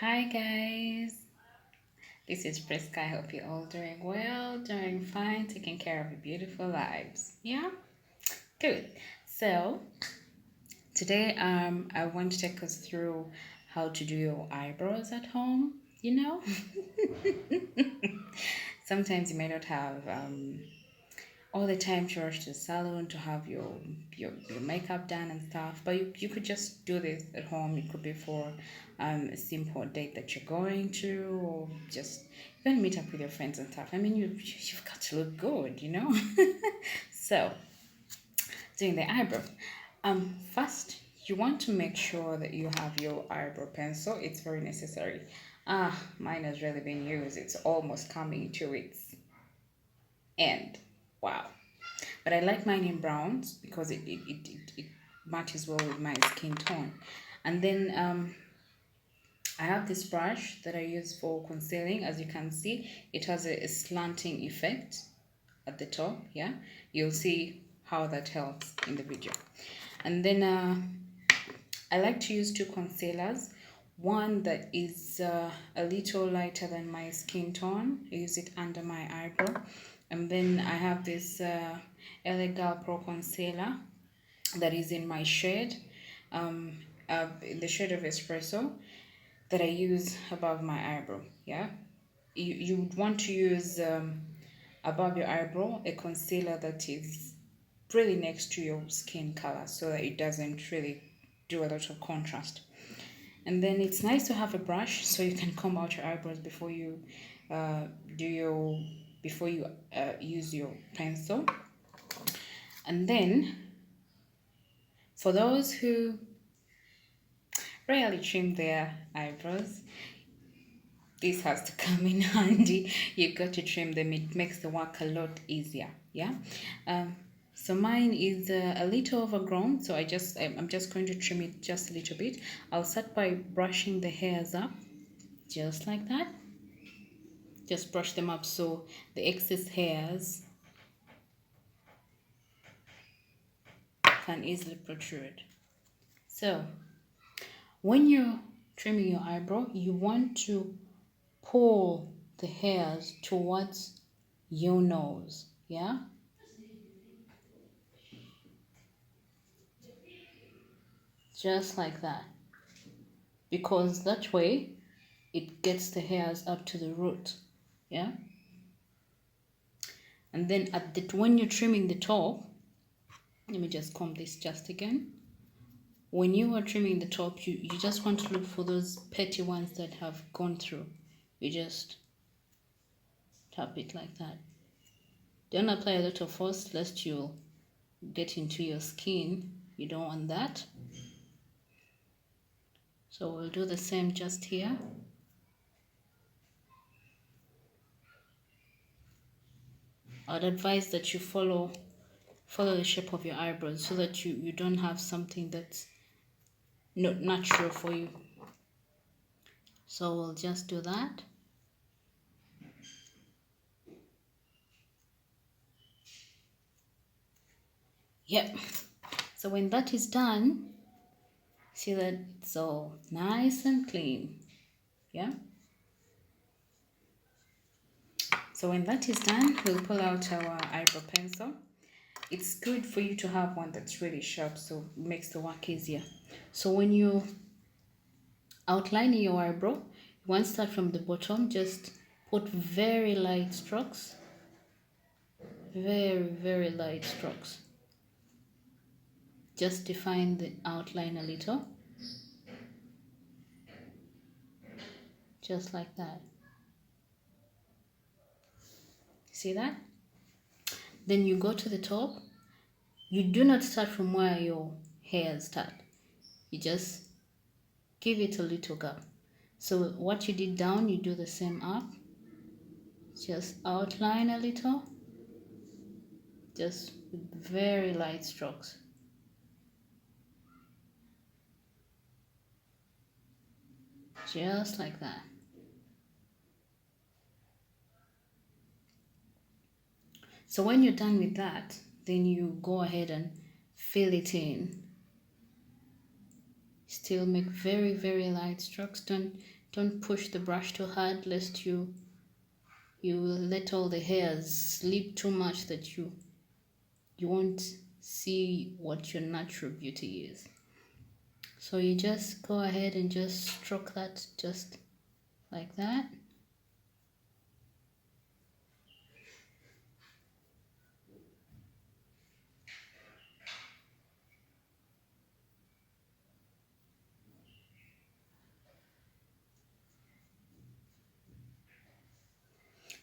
Hi guys, this is Priska. I hope you're all doing well, doing fine, taking care of your beautiful lives. Yeah, good. So today, I want to take us through how to do your eyebrows at home. You know, sometimes you may not have all the time to rush to the salon to have your makeup done and stuff, but you could just do this at home. It could be for a simple date that you're going to, or just you're gonna meet up with your friends and stuff. I mean, you've got to look good, you know. So doing the eyebrow, first you want to make sure that you have your eyebrow pencil. It's very necessary. Mine has really been used. It's almost coming to its end. Wow. But I like mine in browns because it matches well with my skin tone. And then I have this brush that I use for concealing. As you can see, it has a slanting effect at the top. Yeah, you'll see how that helps in the video. And then I like to use two concealers. One that is a little lighter than my skin tone. I use it under my eyebrow. And then I have this LA Girl Pro Concealer that is in my shade, um, in the shade of espresso, that I use above my eyebrow. Yeah, you would want to use above your eyebrow a concealer that is really next to your skin color so that it doesn't really do a lot of contrast. And then it's nice to have a brush so you can comb out your eyebrows before you uh, do your before you use your pencil. And then for those who rarely trim their eyebrows, this has to come in handy. You've got to trim them. It makes the work a lot easier. Yeah. Um, so mine is a little overgrown, so I'm just going to trim it just a little bit. I'll start by brushing the hairs up, just like that. Just brush them up so the excess hairs can easily protrude. So when you're trimming your eyebrow, you want to pull the hairs towards your nose. Yeah, just like that, because that way it gets the hairs up to the root. Yeah, and then when you're trimming the top, let me just comb this just again. When you are trimming the top, you just want to look for those petty ones that have gone through. You just tap it like that. Don't apply a lot of force lest you get into your skin. You don't want that. So we'll do the same just here. I'd advise that you follow the shape of your eyebrows so that you don't have something that's not natural for you. So we'll just do that. Yep. So when that is done, see that it's all nice and clean. Yeah. So when that is done, we'll pull out our eyebrow pencil. It's good for you to have one that's really sharp, so it makes the work easier. So when you outlining your eyebrow, you want to start from the bottom. Just put very light strokes, very light strokes. Just define the outline a little, just like that. See that? Then you go to the top. You do not start from where your hairs start. You just give it a little gap. So what you did down, you do the same up. Just outline a little, just with very light strokes. Just like that. So when you're done with that, then you go ahead and fill it in. Still make very light strokes. Don't push the brush too hard lest you will let all the hairs sleep too much that you won't see what your natural beauty is. So you just go ahead and just stroke that just like that.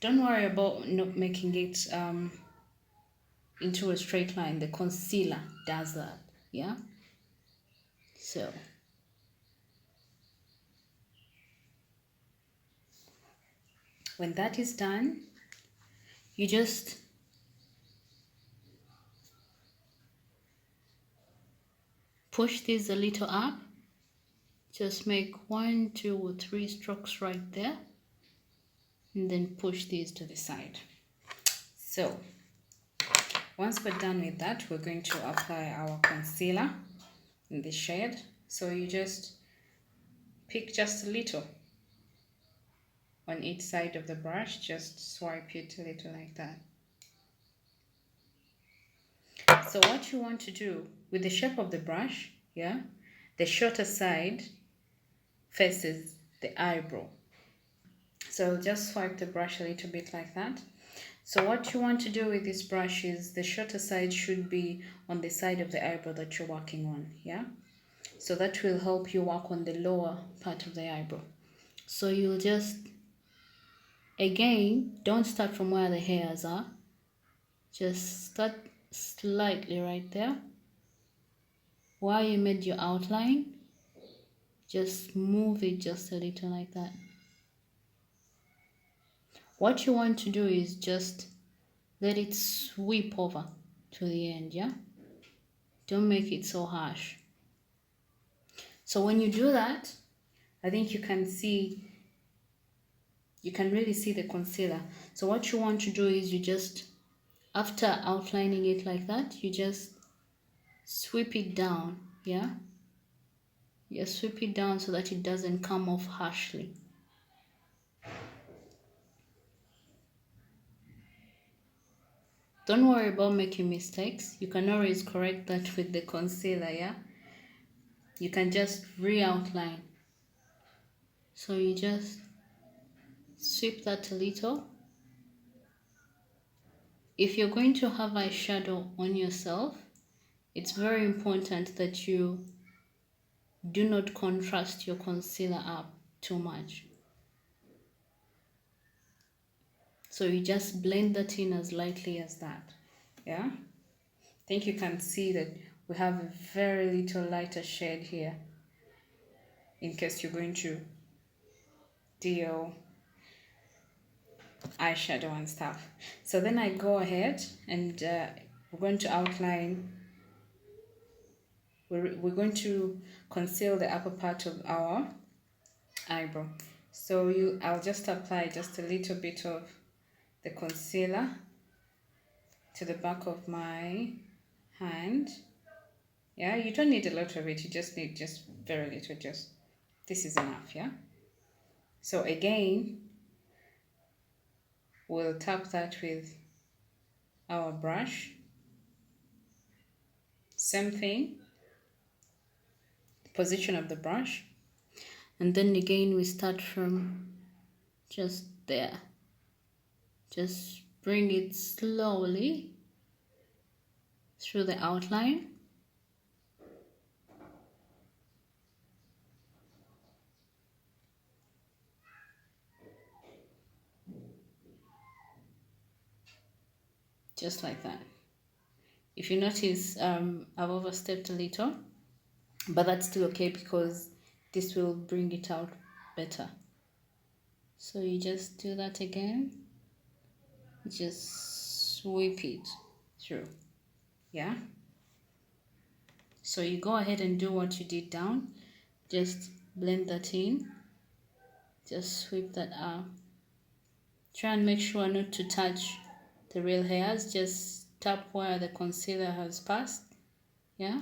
Don't worry about not making it into a straight line. The concealer does that. Yeah. So when that is done, you just push this a little up. Just make 1, 2, or 3 strokes right there, and then push these to the side. So once we're done with that, we're going to apply our concealer in the shade. So you just pick just a little on each side of the brush, just swipe it a little like that. So what you want to do with the shape of the brush, yeah, the shorter side faces the eyebrow. So just swipe the brush a little bit like that. So what you want to do with this brush is the shorter side should be on the side of the eyebrow that you're working on, yeah? So that will help you work on the lower part of the eyebrow. So you'll just, again, don't start from where the hairs are. Just start slightly right there. While you made your outline, just move it just a little like that. What you want to do is just let it sweep over to the end, yeah? Don't make it so harsh. So when you do that, I think you can really see the concealer. So what you want to do is you just, after outlining it like that, you just sweep it down, yeah? You sweep it down so that it doesn't come off harshly. Don't worry about making mistakes. You can always correct that with the concealer, yeah? You can just re-outline. So you just sweep that a little. If you're going to have eyeshadow on yourself, it's very important that you do not contrast your concealer up too much. So you just blend that in as lightly as that, yeah? I think you can see that we have a very little lighter shade here in case you're going to do your eyeshadow and stuff. So then I go ahead and we're going to outline, we're going to conceal the upper part of our eyebrow. So I'll just apply just a little bit of the concealer to the back of my hand. Yeah, you don't need a lot of it, you just need just very little, just this is enough, yeah? So again, we'll tap that with our brush. Same thing, position of the brush, and then again we start from just there. Just bring it slowly through the outline. Just like that. If you notice, I've overstepped a little, but that's still okay because this will bring it out better. So you just do that again, just sweep it through, yeah? So you go ahead and do what you did down, just blend that in, just sweep that up. Try and make sure not to touch the real hairs, just tap where the concealer has passed, yeah?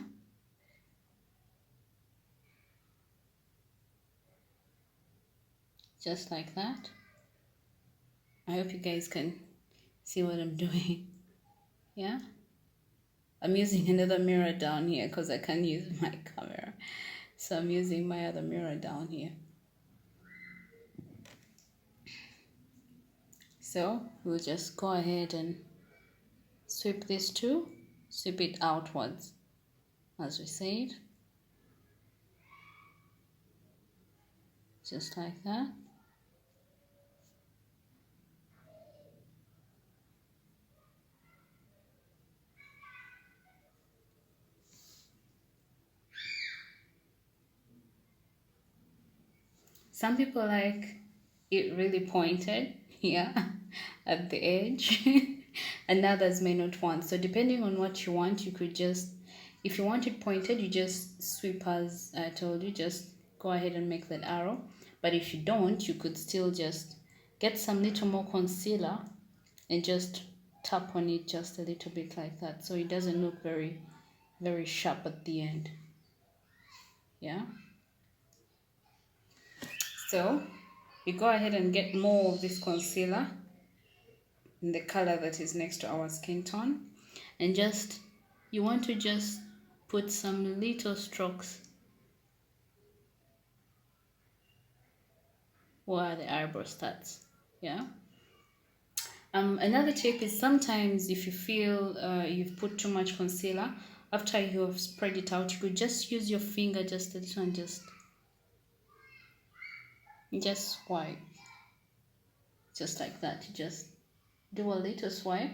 just like that. I hope you guys can see what I'm doing. Yeah, I'm using another mirror down here because I can't use my camera, so I'm using my other mirror down here. So we'll just go ahead and sweep this too, sweep it outwards as we said, just like that. Some people like it really pointed, yeah, at the edge, and others may not want. So depending on what you want, you could just, if you want it pointed, you just sweep as I told you, just go ahead and make that arrow. But if you don't, you could still just get some little more concealer and just tap on it just a little bit like that, so it doesn't look very, very sharp at the end. Yeah. So we go ahead and get more of this concealer in the color that is next to our skin tone, and just, you want to just put some little strokes where the eyebrow starts. Yeah. Another tip is sometimes if you feel you've put too much concealer, after you have spread it out, you could just use your finger just a little and just swipe, just like that. You just do a little swipe.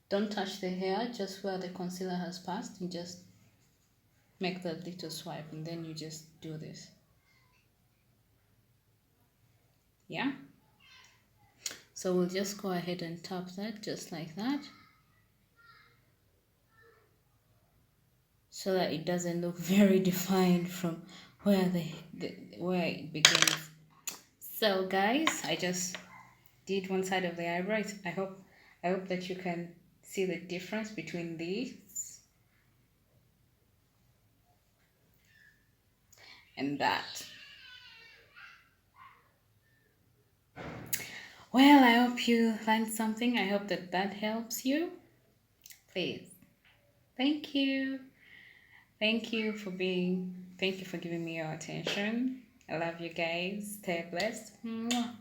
Don't touch the hair, just where the concealer has passed. You just make that little swipe and then you just do this. Yeah. So we'll just go ahead and tap that just like that, so that it doesn't look very defined from where where it begins. So guys, I just did one side of the eyebrow. I hope that you can see the difference between these and that. Well, I hope you learned something. I hope that that helps you. Please. Thank you. Thank you for giving me your attention. I love you guys. Stay blessed. Mwah.